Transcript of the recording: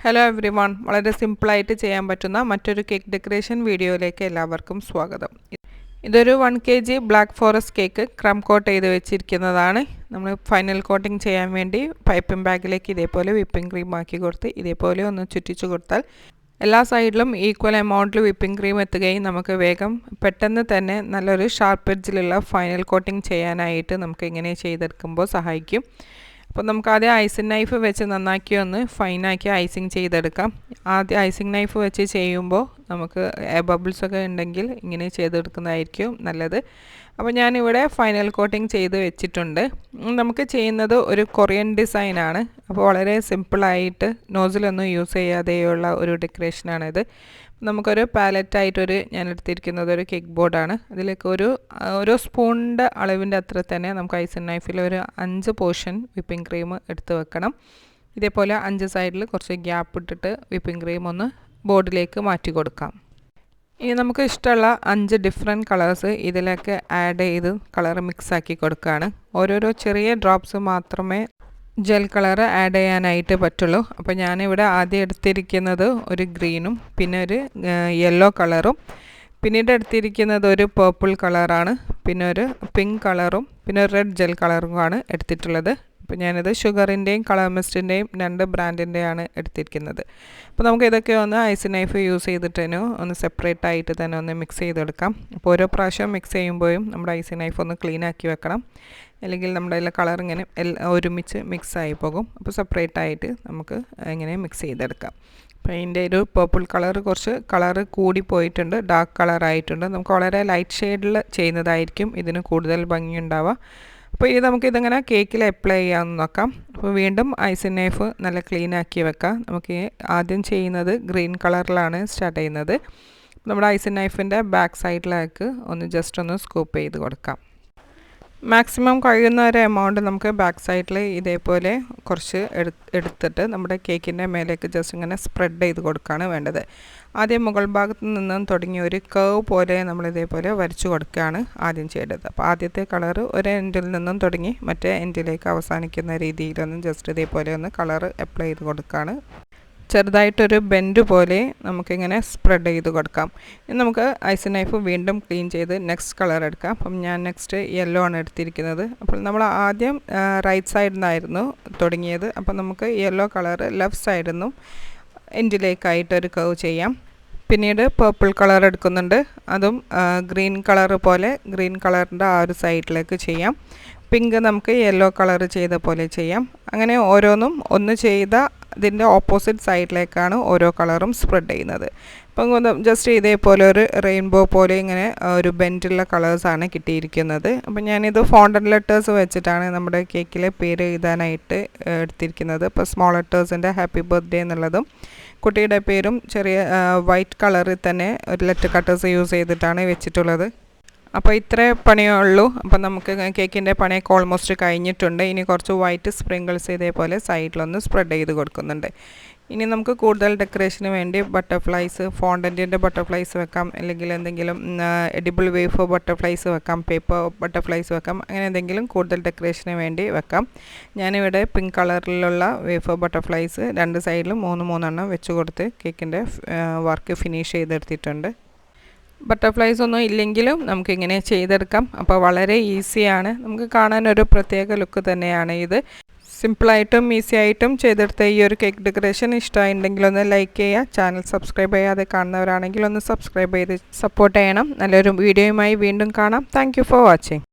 Hello everyone, വളരെ സിമ്പിളായിട്ട് ചെയ്യാൻ പറ്റുന്ന മറ്റൊരു കേക്ക് ഡെക്കറേഷൻ വീഡിയോയിലേക്ക് എല്ലാവർക്കും സ്വാഗതം. ഇതൊരു 1 kg black forest cake crumb coat ചെയ്ത് വെച്ചിരിക്കുന്നതാണ്. നമ്മൾ ഫൈനൽ കോട്ടിംഗ് ചെയ്യാൻ വേണ്ടി പൈപ്പിംഗ് ബാഗിലേക്ക് ഇതേപോലെ വിപ്പിംഗ് ക്രീം ആക്കി കൊടുത്ത് ഇതേപോലെ ഒന്ന് ചുറ്റിച്ചു കൊടുത്താൽ എല്ലാ സൈഡിലും ഈക്വൽ എമൗണ്ടിൽ വിപ്പിംഗ് ക്രീം എത്തുകയും നമുക്ക് വേഗം പെട്ടെന്ന് തന്നെ നല്ലൊരു ഷാർപ്പ് എഡ്ജിലുള്ള ഫൈനൽ കോട്ടിംഗ് ചെയ്യാനായിട്ട് നമുക്ക് ഇങ്ങനെ ചെയ്തെടുക്കുമ്പോൾ സഹായിക്കും. അപ്പോൾ നമുക്ക് ആദ്യം ഐസിങ് നൈഫ് വെച്ച് നന്നാക്കി ഒന്ന് ഫൈനാക്കി ഐസിങ് ചെയ്തെടുക്കാം. ആദ്യം ഐസിങ് നൈഫ് വെച്ച് ചെയ്യുമ്പോൾ നമുക്ക് ബബിൾസൊക്കെ ഉണ്ടെങ്കിൽ ഇങ്ങനെ ചെയ്തെടുക്കുന്നതായിരിക്കും നല്ലത്. അപ്പോൾ ഞാനിവിടെ ഫൈനൽ കോട്ടിംഗ് ചെയ്ത് വെച്ചിട്ടുണ്ട്. നമുക്ക് ചെയ്യുന്നത് ഒരു കൊറിയൻ ഡിസൈനാണ്. അപ്പോൾ വളരെ സിമ്പിളായിട്ട് നോസിലൊന്നും യൂസ് ചെയ്യാതെയുള്ള ഒരു ഡെക്കറേഷനാണിത്. നമുക്കൊരു പാലറ്റായിട്ടൊരു ഞാൻ എടുത്തിരിക്കുന്നത് ഒരു കേക്ക് ബോർഡാണ്. അതിലേക്ക് ഓരോ സ്പൂണിൻ്റെ അളവിൻ്റെ അത്ര തന്നെ നമുക്ക് ഐസിങ് നൈഫിൽ ഒരു 5 പോർഷൻ വിപ്പിംഗ് ക്രീം എടുത്ത് വെക്കണം. ഇതേപോലെ 5 സൈഡിൽ കുറച്ച് ഗ്യാപ്പ് ഇട്ടിട്ട് വിപ്പിംഗ് ക്രീം ഒന്ന് ബോർഡിലേക്ക് മാറ്റി കൊടുക്കാം. ഇനി നമുക്ക് ഇഷ്ടമുള്ള 5 ഡിഫറെൻറ്റ് കളേഴ്സ് ഇതിലേക്ക് ആഡ് ചെയ്ത് കളർ മിക്സാക്കി കൊടുക്കുകയാണ്. ഓരോരോ ചെറിയ ഡ്രോപ്സ് മാത്രമേ ജെൽ കളർ ആഡ് ചെയ്യാനായിട്ട് പറ്റുള്ളൂ. അപ്പോൾ ഞാനിവിടെ ആദ്യം എടുത്തിരിക്കുന്നത് ഒരു ഗ്രീനും പിന്നെ ഒരു യെല്ലോ കളറും, പിന്നീട് എടുത്തിരിക്കുന്നത് ഒരു പേർപ്പിൾ കളറാണ്, പിന്നെ ഒരു പിങ്ക് കളറും പിന്നെ ഒരു റെഡ് ജെൽ കളറുമാണ് എടുത്തിട്ടുള്ളത്. അപ്പോൾ ഞാനിത് ഷുഗറിൻ്റെയും കളർ മിസ്റ്റിൻ്റെയും 2 ബ്രാൻഡിൻ്റെയാണ് എടുത്തിരിക്കുന്നത്. അപ്പോൾ നമുക്ക് ഇതൊക്കെ ഒന്ന് ഐസിങ് നൈഫ് യൂസ് ചെയ്തിട്ട് തന്നെ ഒന്ന് സെപ്പറേറ്റ് ആയിട്ട് തന്നെ ഒന്ന് മിക്സ് ചെയ്തെടുക്കാം. അപ്പോൾ ഓരോ പ്രാവശ്യം മിക്സ് ചെയ്യുമ്പോഴും നമ്മുടെ ഐസിങ് നൈഫ് ഒന്ന് ക്ലീൻ ആക്കി വെക്കണം, അല്ലെങ്കിൽ നമ്മുടെ അതിലെ കളർ ഇങ്ങനെ ഒരുമിച്ച് മിക്സായി പോകും. അപ്പോൾ സെപ്പറേറ്റ് ആയിട്ട് നമുക്ക് ഇങ്ങനെ മിക്സ് ചെയ്തെടുക്കാം. അപ്പോൾ അതിൻ്റെ ഒരു പർപ്പിൾ കളർ കുറച്ച് കളറ് കൂടി പോയിട്ടുണ്ട്, ഡാർക്ക് കളറായിട്ടുണ്ട്. നമുക്ക് വളരെ ലൈറ്റ് ഷെയ്ഡിൽ ചെയ്യുന്നതായിരിക്കും ഇതിന് കൂടുതൽ ഭംഗിയുണ്ടാവുക. അപ്പോൾ ഇത് നമുക്കിതിങ്ങനെ കേക്കിൽ അപ്ലൈ ചെയ്യാമെന്ന് നോക്കാം. അപ്പോൾ വീണ്ടും ഐസിങ് നൈഫ് നല്ല ക്ലീൻ ആക്കി വെക്കാം. നമുക്ക് ആദ്യം ചെയ്യുന്നത് ഗ്രീൻ കളറിലാണ് സ്റ്റാർട്ട് ചെയ്യുന്നത്. നമ്മുടെ ഐസിങ് നൈഫിൻ്റെ ബാക്ക് സൈഡിലേക്ക് ജസ്റ്റ് ഒന്ന് സ്കൂപ്പ് ചെയ്ത് കൊടുക്കാം. മാക്സിമം കഴിയുന്ന ഒരു എമൗണ്ട് നമുക്ക് ബാക്ക് സൈഡിൽ ഇതേപോലെ കുറച്ച് എടുത്തിട്ട് നമ്മുടെ കേക്കിൻ്റെ മേലേക്ക് ജസ്റ്റ് ഇങ്ങനെ സ്പ്രെഡ് ചെയ്ത് കൊടുക്കുകയാണ് വേണ്ടത്. ആദ്യം മുകൾ ഭാഗത്ത് നിന്നും തുടങ്ങി ഒരു കർവ് പോലെ നമ്മൾ ഇതേപോലെ വരച്ചു കൊടുക്കുകയാണ് ആദ്യം ചെയ്യേണ്ടത്. അപ്പോൾ ആദ്യത്തെ കളർ ഒരു എൻഡിൽ നിന്നും തുടങ്ങി മറ്റേ എൻഡിലേക്ക് അവസാനിക്കുന്ന രീതിയിലൊന്ന് ജസ്റ്റ് ഇതേപോലെ ഒന്ന് കളർ അപ്ലൈ ചെയ്ത് കൊടുക്കുകയാണ്. ചെറുതായിട്ടൊരു ബെൻഡ് പോലെ നമുക്കിങ്ങനെ സ്പ്രെഡ് ചെയ്ത് കൊടുക്കാം. ഇനി നമുക്ക് ഐസിങ് നൈഫ് വീണ്ടും ക്ലീൻ ചെയ്ത് നെക്സ്റ്റ് കളർ എടുക്കാം. അപ്പം ഞാൻ നെക്സ്റ്റ് യെല്ലോ ആണ് എടുത്തിരിക്കുന്നത്. അപ്പോൾ നമ്മൾ ആദ്യം റൈറ്റ് സൈഡിൽ നിന്നായിരുന്നു തുടങ്ങിയത്. അപ്പം നമുക്ക് യെല്ലോ കളർ ലെഫ്റ്റ് സൈഡിൽ നിന്നും എൻഡിലേക്കായിട്ടൊരു കർവ് ചെയ്യാം. പിന്നീട് പേർപ്പിൾ കളർ എടുക്കുന്നുണ്ട്, അതും ഗ്രീൻ കളർ പോലെ ഗ്രീൻ കളറിൻ്റെ ആ ഒരു സൈഡിലേക്ക് ചെയ്യാം. പിങ്ക് നമുക്ക് യെല്ലോ കളർ ചെയ്ത പോലെ ചെയ്യാം. അങ്ങനെ ഓരോന്നും ഒന്ന് ചെയ്ത ഇതിൻ്റെ ഓപ്പോസിറ്റ് സൈഡിലേക്കാണ് ഓരോ കളറും സ്പ്രെഡ് ചെയ്യുന്നത്. അപ്പം ജസ്റ്റ് ഇതേപോലെ ഒരു റെയിൻബോ പോലെ ഇങ്ങനെ ഒരു ബെൻഡുള്ള കളേഴ്സാണ് കിട്ടിയിരിക്കുന്നത്. അപ്പം ഞാനിത് ഫോണ്ടൻ ലെറ്റേഴ്സ് വെച്ചിട്ടാണ് നമ്മുടെ കേക്കിലെ പേര് എഴുതാനായിട്ട് എടുത്തിരിക്കുന്നത്. ഇപ്പോൾ സ്മോൾ ലെറ്റേഴ്സിൻ്റെ ഹാപ്പി ബർത്ത്ഡേ എന്നുള്ളതും കുട്ടിയുടെ പേരും ചെറിയ വൈറ്റ് കളറിൽ തന്നെ ഒരു ലെറ്റർ കട്ടേഴ്സ് യൂസ് ചെയ്തിട്ടാണ് വെച്ചിട്ടുള്ളത്. അപ്പോൾ ഇത്രേ പണിയേ ഉള്ളൂ. അപ്പോൾ നമുക്ക് കേക്കിൻ്റെ പണിയൊക്കെ ഓൾമോസ്റ്റ് കഴിഞ്ഞിട്ടുണ്ട്. ഇനി കുറച്ച് വൈറ്റ് സ്പ്രിങ്കിൾസ് ഇതേപോലെ സൈഡിലൊന്ന് സ്പ്രെഡ് ചെയ്ത് കൊടുക്കുന്നുണ്ട്. ഇനി നമുക്ക് കൂടുതൽ ഡെക്കറേഷന് വേണ്ടി ബട്ടർഫ്ലൈസ്, ഫോണ്ടൻറ്റിൻ്റെ ബട്ടർഫ്ലൈസ് വെക്കാം, അല്ലെങ്കിൽ എന്തെങ്കിലും എഡിബിൾ വേഫർ ബട്ടർഫ്ലൈസ് വെക്കാം, പേപ്പർ ബട്ടർഫ്ലൈസ് വെക്കാം, അങ്ങനെ എന്തെങ്കിലും കൂടുതൽ ഡെക്കറേഷന് വേണ്ടി വെക്കാം. ഞാനിവിടെ പിങ്ക് കളറിലുള്ള വേഫർ ബട്ടർഫ്ലൈസ് 2 സൈഡിലും 3 എണ്ണം വെച്ച് കൊടുത്ത് കേക്കിൻ്റെ വർക്ക് ഫിനിഷ് ചെയ്തെടുത്തിട്ടുണ്ട്. ബട്ടർഫ്ലൈസ് ഒന്നും ഇല്ലെങ്കിലും നമുക്കിങ്ങനെ ചെയ്തെടുക്കാം. അപ്പോൾ വളരെ ഈസിയാണ്, നമുക്ക് കാണാനൊരു പ്രത്യേക ലുക്ക് തന്നെയാണ് ഇത്. സിമ്പിളായിട്ടും ഈസി ആയിട്ടും ചെയ്തെടുത്ത ഈ ഒരു കേക്ക് ഡെക്കറേഷൻ ഇഷ്ടമായിട്ടുണ്ടെങ്കിൽ ഒന്ന് ലൈക്ക് ചെയ്യുക. ചാനൽ സബ്സ്ക്രൈബ് ചെയ്യാതെ കാണുന്നവരാണെങ്കിൽ ഒന്ന് സബ്സ്ക്രൈബ് ചെയ്ത് സപ്പോർട്ട് ചെയ്യണം. നല്ലൊരു വീഡിയോയുമായി വീണ്ടും കാണാം. Thank you for watching.